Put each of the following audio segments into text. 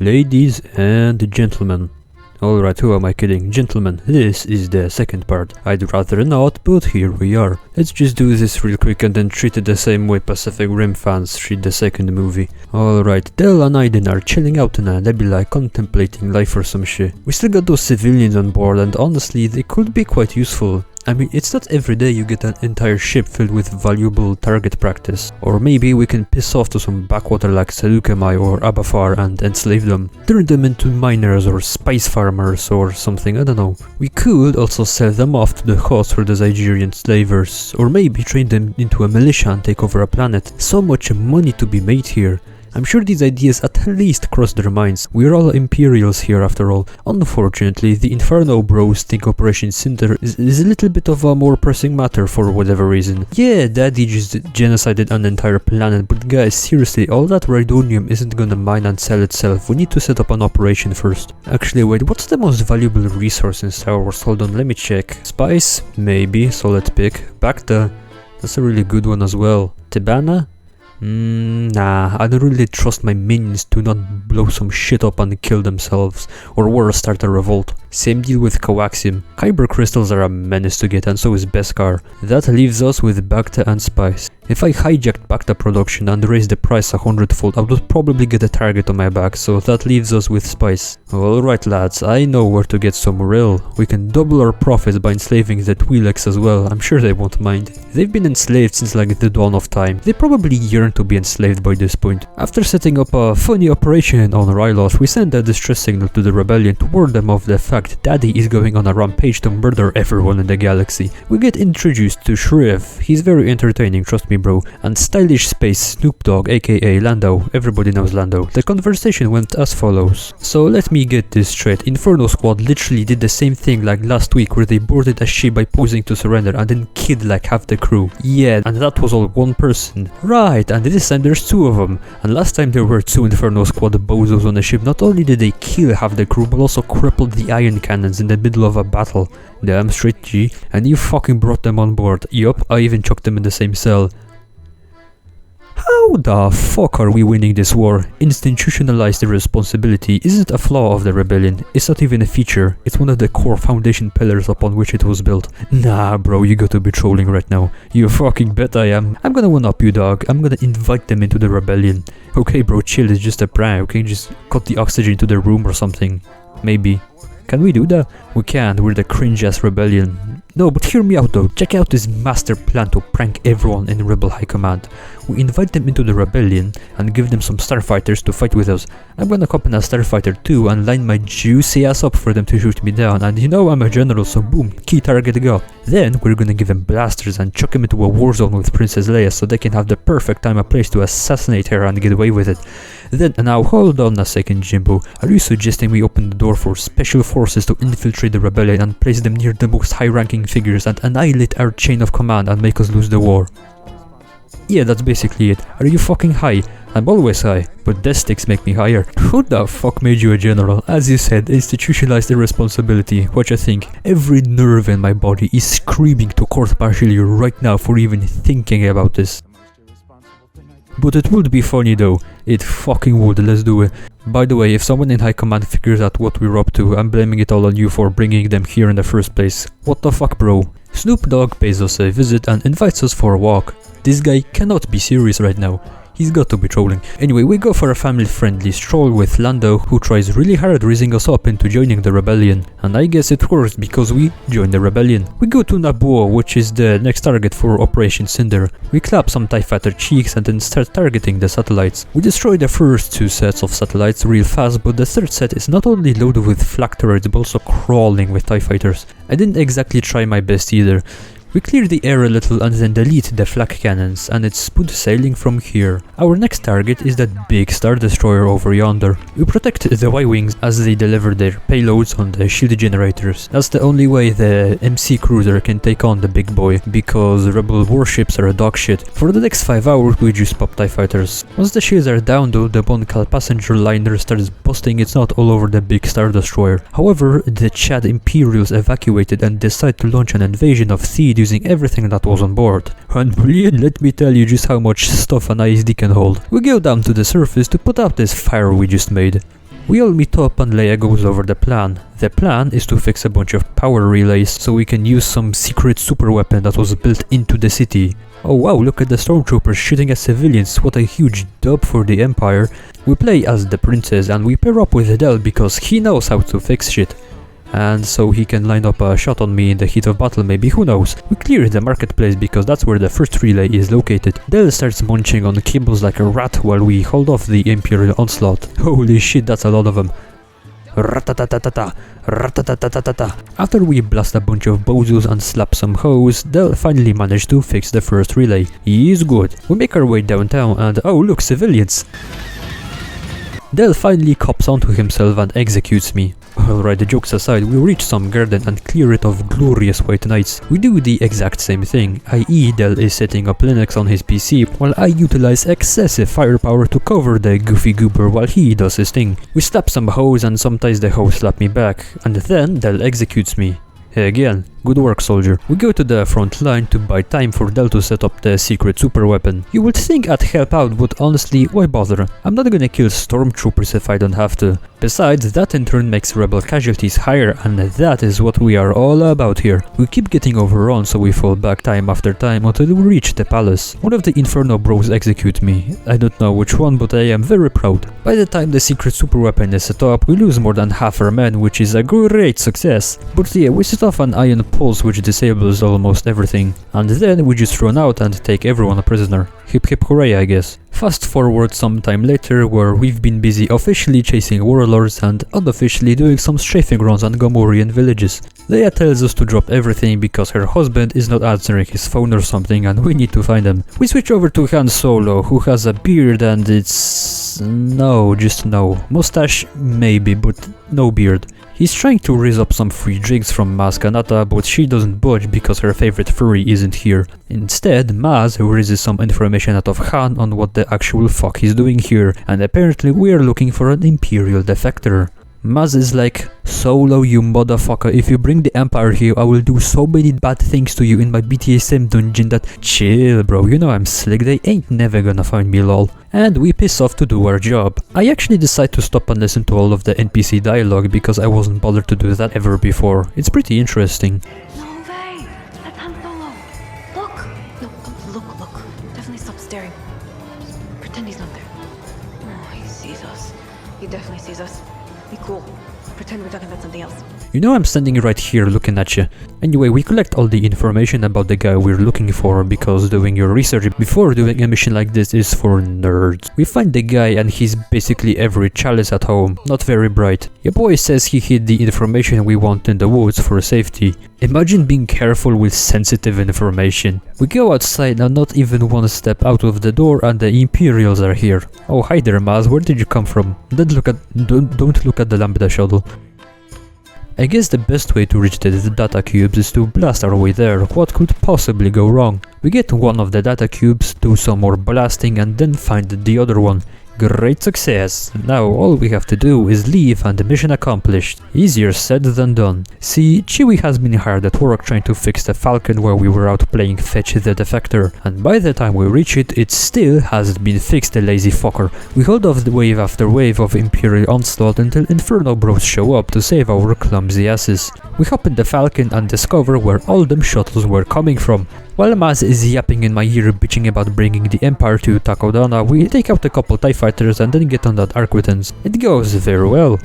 Ladies and gentlemen. Alright, who am I kidding? Gentlemen, this is the second part. I'd rather not, but here we are. Let's just do this real quick and then treat it the same way Pacific Rim fans treat the second movie. Alright, Del and Aiden are chilling out in a nebula contemplating life or some shit. We still got those civilians on board and honestly, they could be quite useful. I mean, it's not every day you get an entire ship filled with valuable target practice. Or maybe we can piss off to some backwater like Seleucami or Abafar and enslave them. Turn them into miners or spice farmers or something, I don't know. We could also sell them off to the host for the Zygerian slavers. Or maybe train them into a militia and take over a planet. So much money to be made here. I'm sure these ideas at least cross their minds. We're all Imperials here after all. Unfortunately, the Inferno Bros think Operation Cinder is a little bit of a more pressing matter for whatever reason. Yeah, Daddy just genocided an entire planet, but guys, seriously, all that Rhydonium isn't gonna mine and sell itself. We need to set up an operation first. Actually, wait, what's the most valuable resource in Star Wars? Hold on, let me check. Spice? Maybe, solid pick. Bacta? That's a really good one as well. Tibana? Nah, I don't really trust my minions to not blow some shit up and kill themselves, or worse, start a revolt. Same deal with Coaxium. Kyber crystals are a menace to get, and so is Beskar. That leaves us with Bacta and Spice. If I hijacked Bacta production and raised the price 100-fold, I would probably get a target on my back, so that leaves us with Spice. Alright lads, I know where to get some rill. We can double our profits by enslaving the Twi'leks as well, I'm sure they won't mind. They've been enslaved since like the dawn of time. They probably yearn to be enslaved by this point. After setting up a funny operation on Ryloth, we send a distress signal to the rebellion to warn them of the fact Daddy is going on a rampage to murder everyone in the galaxy. We get introduced to Shriv. He's very entertaining, trust me bro, and stylish space Snoop Dogg aka Lando. Everybody knows Lando. The conversation went as follows. So let me get this straight. Inferno Squad literally did the same thing like last week where they boarded a ship by posing to surrender and then killed like half the crew. Yeah, and that was all one person. Right, and this time there's two of them. And last time there were two Inferno Squad bozos on the ship. Not only did they kill half the crew but also crippled the iron cannons in the middle of a battle. Damn straight G. And you fucking brought them on board. Yup, I even chucked them in the same cell. How the fuck are we winning this war? Institutionalized irresponsibility isn't a flaw of the rebellion, it's not even a feature, it's one of the core foundation pillars upon which it was built. Nah bro, you gotta be trolling right now. You fucking bet I am. I'm gonna one up you dog, I'm gonna invite them into the rebellion. Okay bro, chill, it's just a prank, okay? Just cut the oxygen to the room or something. Maybe. Can we do that? We can't, we're the cringe-ass rebellion. No, but hear me out though, check out this master plan to prank everyone in Rebel High Command. We invite them into the rebellion and give them some starfighters to fight with us. I'm gonna cop in a starfighter too and line my juicy ass up for them to shoot me down, and you know I'm a general, so boom, key target go. Then we're gonna give them blasters and chuck them into a war zone with Princess Leia so they can have the perfect time and place to assassinate her and get away with it. Then, now hold on a second Jimbo, are you suggesting we open the door for special forces to infiltrate the rebellion and place them near the most high-ranking figures and annihilate our chain of command and make us lose the war? Yeah, that's basically it. Are you fucking high? I'm always high, but death sticks make me higher. Who the fuck made you a general? As you said, institutionalized irresponsibility. What you think? Every nerve in my body is screaming to court-martial you right now for even thinking about this. But it would be funny though. It fucking would, let's do it. By the way, if someone in high command figures out what we're up to, I'm blaming it all on you for bringing them here in the first place. What the fuck bro? Snoop Dogg pays us a visit and invites us for a walk. This guy cannot be serious right now. He's got to be trolling. Anyway, we go for a family-friendly stroll with Lando, who tries really hard raising us up into joining the rebellion. And I guess it works because we join the rebellion. We go to Naboo, which is the next target for Operation Cinder. We clap some TIE Fighter cheeks and then start targeting the satellites. We destroy the first two sets of satellites real fast, but the third set is not only loaded with flak turrets but also crawling with TIE Fighters. I didn't exactly try my best either. We clear the air a little and then delete the flak cannons, and it's smooth sailing from here. Our next target is that big Star Destroyer over yonder. We protect the Y-Wings as they deliver their payloads on the shield generators. That's the only way the MC Cruiser can take on the big boy, because Rebel warships are a dog shit. For the next 5 hours we just pop TIE Fighters. Once the shields are down though, the Bonkal passenger liner starts busting its nut all over the big Star Destroyer. However, the Chad Imperials evacuated and decide to launch an invasion of Theed using everything that was on board. And let me tell you just how much stuff an ISD can hold. We go down to the surface to put out this fire we just made. We all meet up and Leia goes over the plan. The plan is to fix a bunch of power relays so we can use some secret super weapon that was built into the city. Oh wow, look at the stormtroopers shooting at civilians, what a huge dub for the Empire. We play as the princess and we pair up with Del because he knows how to fix shit. And so he can line up a shot on me in the heat of battle, maybe, who knows. We clear the marketplace because that's where the first relay is located. Del starts munching on cables like a rat while we hold off the Imperial onslaught. Holy shit, that's a lot of them. Ratatatatata, ratatatatata. After we blast a bunch of bozos and slap some hoes, Del finally managed to fix the first relay. He is good. We make our way downtown and oh look, civilians. Del finally cops onto himself and executes me. Alright, the jokes aside, we reach some garden and clear it of glorious white knights. We do the exact same thing, i.e. Del is setting up Linux on his PC, while I utilize excessive firepower to cover the goofy goober while he does his thing. We slap some hoes and sometimes the hoes slap me back, and then Del executes me. Again, good work, soldier. We go to the front line to buy time for Del to set up the secret super weapon. You would think I'd help out, but honestly, why bother? I'm not gonna kill stormtroopers if I don't have to. Besides, that in turn makes rebel casualties higher, and that is what we are all about here. We keep getting overrun, so we fall back time after time until we reach the palace. One of the Inferno bros execute me. I don't know which one, but I am very proud. By the time the secret super weapon is set up, we lose more than half our men, which is a great success. But yeah, we set off an ion pulse which disables almost everything. And then we just run out and take everyone a prisoner. Hip hip hooray, I guess. Fast forward some time later, where we've been busy officially chasing warlords and unofficially doing some strafing runs on Gamorrean villages. Leia tells us to drop everything because her husband is not answering his phone or something and we need to find him. We switch over to Han Solo, who has a beard and it's... no, just no. Mustache, maybe, but no beard. He's trying to raise up some free drinks from Maz Kanata, but she doesn't budge because her favorite furry isn't here. Instead, Maz raises some information out of Han on what the actual fuck he's doing here, and apparently we're looking for an Imperial defector. Maz is like, Solo, you motherfucker, if you bring the Empire here, I will do so many bad things to you in my BTSM dungeon that... Chill, bro, you know I'm slick, they ain't never gonna find me, lol. And we piss off to do our job. I actually decide to stop and listen to all of the NPC dialogue because I wasn't bothered to do that ever before. It's pretty interesting. No way! That's Han Solo! Look! No, look. Definitely stop staring. Just pretend he's not there. Oh, he sees us. He definitely sees us. Be cool. Pretend we're talking about something else. You know I'm standing right here looking at you. Anyway, we collect all the information about the guy we're looking for because doing your research before doing a mission like this is for nerds. We find the guy and he's basically every chalice at home, not very bright. Your boy says he hid the information we want in the woods for safety. Imagine being careful with sensitive information. We go outside and not even one step out of the door and the Imperials are here. Oh, hi there, Maz, where did you come from? Don't look at the Lambda shuttle. I guess the best way to reach the data cubes is to blast our way there. What could possibly go wrong? We get one of the data cubes, do some more blasting and then find the other one. Great success! Now all we have to do is leave and the mission accomplished. Easier said than done. See, Chewie has been hard at work trying to fix the Falcon while we were out playing Fetch the Defector, and by the time we reach it, it still hasn't been fixed, the lazy fucker. We hold off the wave after wave of Imperial onslaught until Inferno Bros show up to save our clumsy asses. We hop in the Falcon and discover where all them shuttles were coming from. While Maz is yapping in my ear bitching about bringing the Empire to Takodana, we take out a couple TIE fighters and then get on that Arquitans. It goes very well.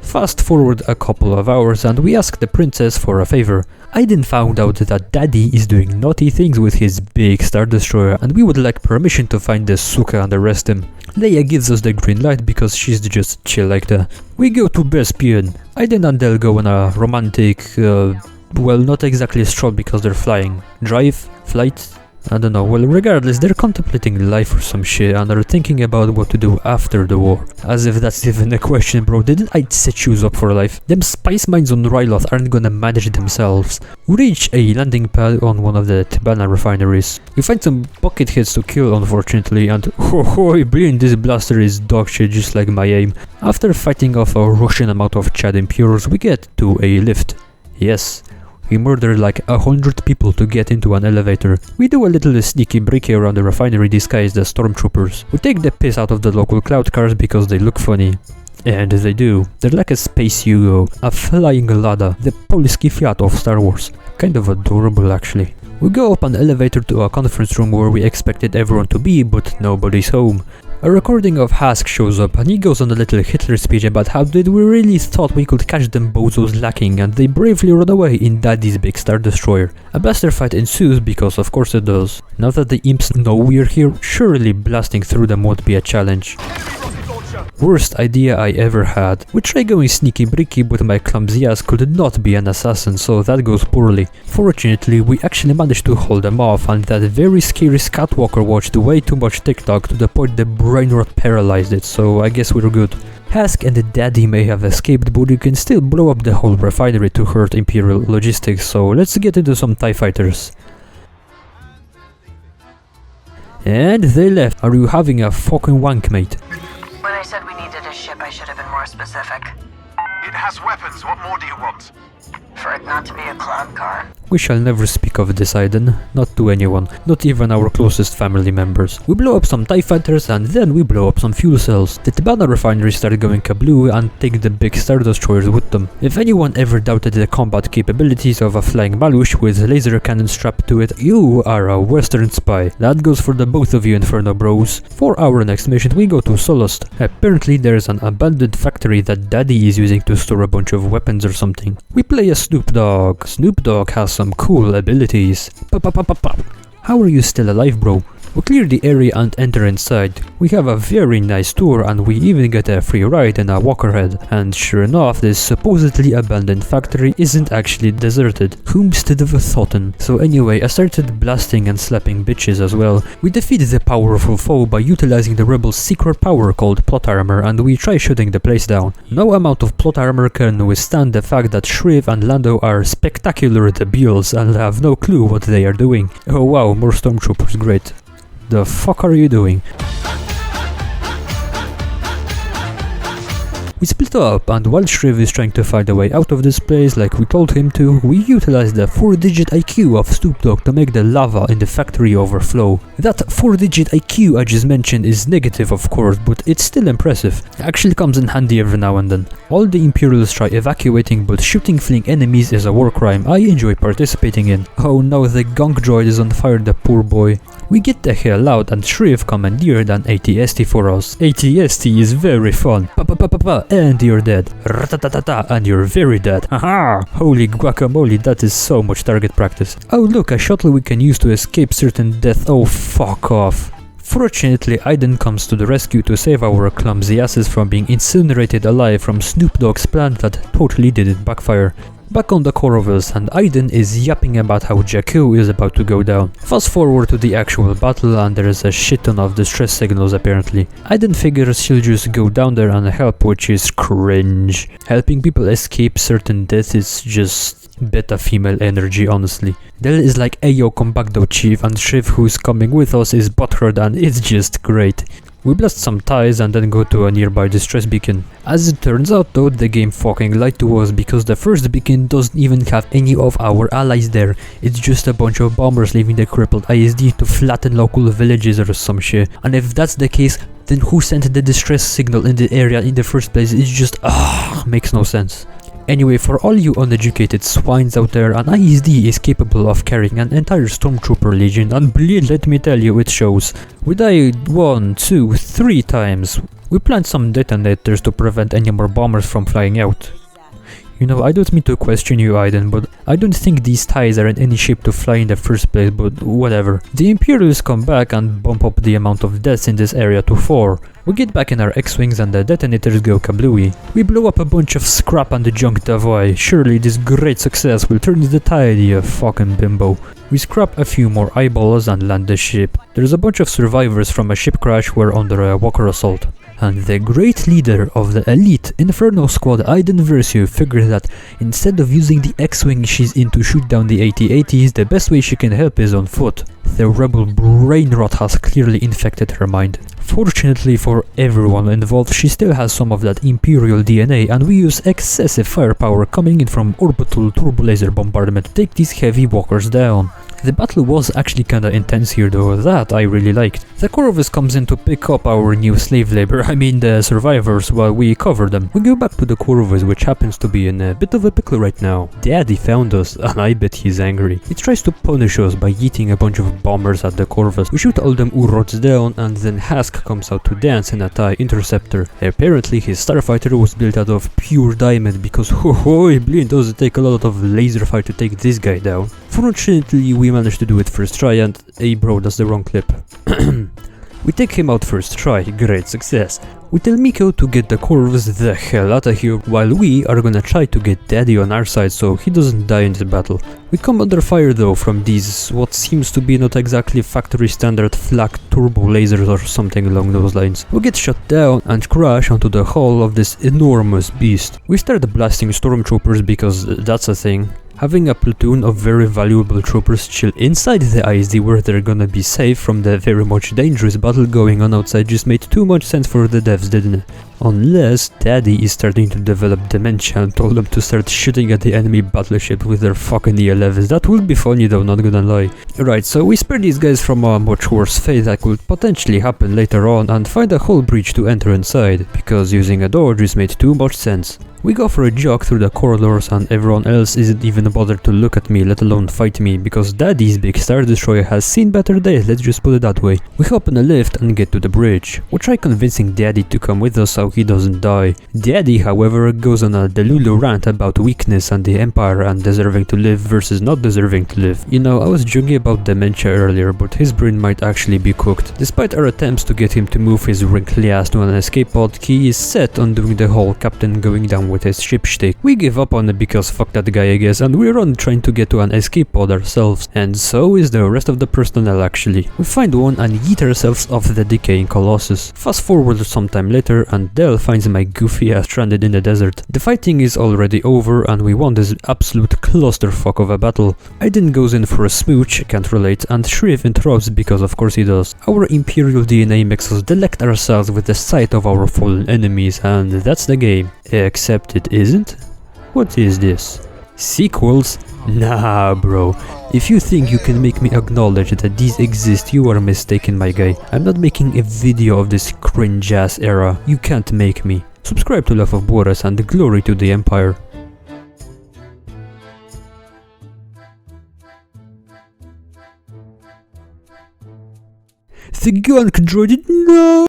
Fast forward a couple of hours and we ask the princess for a favor. Aiden found out that Daddy is doing naughty things with his big Star Destroyer and we would like permission to find the Suka and arrest him. Leia gives us the green light because she's just chill like that. We go to Bespion. Aiden and Del go on a romantic... well, not exactly a stroll because they're flying. Drive? Flight? I don't know. Well, regardless, they're contemplating life or some shit and are thinking about what to do after the war. As if that's even a question, bro. Didn't I set you up for life? Them spice mines on Ryloth aren't gonna manage themselves. We reach a landing pad on one of the Tibana refineries. We find some bucket heads to kill, unfortunately, and brilliant, this blaster is dog shit just like my aim. After fighting off a Russian amount of Chad Imperials, we get to a lift. Yes. We murder like 100 people to get into an elevator. We do a little sneaky break around the refinery disguised as stormtroopers. We take the piss out of the local cloud cars because they look funny. And they do. They're like a space Yugo, a flying ladder, the Polski Fiat of Star Wars. Kind of adorable actually. We go up an elevator to a conference room where we expected everyone to be, but nobody's home. A recording of Hask shows up and he goes on a little Hitler speech about how did we really thought we could catch them bozos lacking, and they bravely run away in Daddy's big Star Destroyer. A blaster fight ensues because of course it does. Now that the imps know we're here, surely blasting through them won't be a challenge. Worst idea I ever had. We try going sneaky bricky, but my clumsy ass could not be an assassin, so that goes poorly. Fortunately, we actually managed to hold them off, and that very scary Scatwalker watched way too much TikTok to the point the brain rot paralyzed it, so I guess we're good. Hask and the Daddy may have escaped, but you can still blow up the whole refinery to hurt Imperial logistics, so let's get into some TIE fighters. And they left. Are you having a fucking wank, mate? When I said we needed a ship, I should have been more specific. It has weapons. What more do you want? For it not to be a clown car. We shall never speak of this, Aiden. Not to anyone. Not even our closest family members. We blow up some TIE fighters and then we blow up some fuel cells. The Tabana refinery started going kablooey and take the big Star Destroyers with them. If anyone ever doubted the combat capabilities of a flying Malush with a laser cannon strapped to it, you are a Western spy. That goes for the both of you Inferno bros. For our next mission we go to Solost. Apparently there's an abandoned factory that Daddy is using to store a bunch of weapons or something. We play as Snoop Dogg. Snoop Dogg has some cool abilities. How are you still alive, bro? We clear the area and enter inside. We have a very nice tour and we even get a free ride in a walkerhead. And sure enough, this supposedly abandoned factory isn't actually deserted. Whomstead have thought? So anyway, I started blasting and slapping bitches as well. We defeat the powerful foe by utilizing the rebels' secret power called plot armor, and we try shooting the place down. No amount of plot armor can withstand the fact that Shriv and Lando are spectacular debiles and have no clue what they are doing. Oh wow, more stormtroopers, great. The fuck are you doing? We split up, and while Shriv is trying to find a way out of this place like we told him to, we utilize the 4-digit IQ of Snoop Dogg to make the lava in the factory overflow. That 4-digit IQ I just mentioned is negative of course, but it's still impressive. Actually comes in handy every now and then. All the Imperials try evacuating, but shooting fleeing enemies is a war crime I enjoy participating in. Oh no, the gonk droid is on fire, the poor boy. We get the hell out and Shriv commandeered an AT-ST for us. AT-ST is very fun. And you're dead. Ratatatata, and you're very dead. Haha! Holy guacamole, that is so much target practice. Oh look, a shuttle we can use to escape certain death. Oh fuck off. Fortunately, Aiden comes to the rescue to save our clumsy asses from being incinerated alive from Snoop Dogg's plan that totally didn't backfire. Back on the Corvus, and Aiden is yapping about how Jakku is about to go down. Fast forward to the actual battle and there is a shit ton of distress signals apparently. Aiden figures she'll just go down there and help, which is cringe. Helping people escape certain death is just beta female energy, honestly. Del is like, ayo, come back though chief, and Shriv, who's coming with us, is butthurt and it's just great. We blast some ties and then go to a nearby distress beacon. As it turns out though, the game fucking lied to us because the first beacon doesn't even have any of our allies there. It's just a bunch of bombers leaving the crippled ISD to flatten local villages or some shit. And if that's the case, then who sent the distress signal in the area in the first place? It's just makes no sense. Anyway, for all you uneducated swines out there, an ISD is capable of carrying an entire Stormtrooper legion, and bleed, let me tell you, it shows. We died 1, 2, 3 times. We plant some detonators to prevent any more bombers from flying out. You know, I don't mean to question you, Aiden, but I don't think these ties are in any shape to fly in the first place, but whatever. The Imperials come back and bump up the amount of deaths in this area to 4. We get back in our X-Wings and the detonators go kablooey. We blow up a bunch of scrap and the junk devoy. Surely this great success will turn the tide, you fucking bimbo. We scrap a few more eyeballs and land the ship. There's a bunch of survivors from a ship crash who are under a walker assault. And the great leader of the elite Inferno squad, Aiden Versio, figured that instead of using the X-Wing she's in to shoot down the AT-ATs, the best way she can help is on foot. The rebel brain rot has clearly infected her mind. Fortunately for everyone involved, she still has some of that Imperial DNA, and we use excessive firepower coming in from orbital turbolaser bombardment to take these heavy walkers down. The battle was actually kinda intense here though, that I really liked. The Corvus comes in to pick up our new slave labor, I mean the survivors, while we cover them. We go back to the Corvus, which happens to be in a bit of a pickle right now. Daddy found us, and I bet he's angry. He tries to punish us by yeeting a bunch of bombers at the Corvus. We shoot all them urods down, and then Hask comes out to dance in a TIE interceptor. Apparently his starfighter was built out of pure diamond, because holy blind, does it take a lot of laser fire to take this guy down. Fortunately we managed to do it first try, and hey bro, that's the wrong clip. We take him out first try, great success. We tell Miko to get the Corvus the hell out of here, while we are gonna try to get Daddy on our side so he doesn't die in the battle. We come under fire though from these, what seems to be not exactly factory standard flak turbo lasers or something along those lines. We get shot down and crash onto the hull of this enormous beast. We start blasting stormtroopers because that's a thing. Having a platoon of very valuable troopers chill inside the ISD where they're gonna be safe from the very much dangerous battle going on outside just made too much sense for the devs, didn't it? Unless Daddy is starting to develop dementia and told them to start shooting at the enemy battleship with their fucking E11s. That would be funny though, not gonna lie. Right, so we spare these guys from a much worse fate that could potentially happen later on and find a whole breach to enter inside, because using a door just made too much sense. We go for a jog through the corridors and everyone else isn't even bothered to look at me, let alone fight me, because Daddy's big Star Destroyer has seen better days, let's just put it that way. We hop in a lift and get to the bridge. We try convincing Daddy to come with us so he doesn't die. Daddy, however, goes on a Delulu rant about weakness and the Empire and deserving to live versus not deserving to live. You know, I was joking about dementia earlier, but his brain might actually be cooked. Despite our attempts to get him to move his wrinkly ass to an escape pod, he is set on doing the whole captain going down with his ship shtick. We give up on it because fuck that guy I guess, and we're on trying to get to an escape pod ourselves, and so is the rest of the personnel actually. We find one and yeet ourselves off the decaying Colossus. Fast forward sometime later and Del finds my goofy ass stranded in the desert. The fighting is already over and we won this absolute clusterfuck of a battle. Aiden goes in for a smooch, can't relate, and Shriv interrupts because of course he does. Our Imperial DNA makes us delect ourselves with the sight of our fallen enemies, and that's the game. Except it isn't? What is this? Sequels? Nah bro, if you think you can make me acknowledge that these exist, you are mistaken my guy. I'm not making a video of this cringe ass era, you can't make me. Subscribe to Love of Boris and glory to the Empire. The gonk droid, no!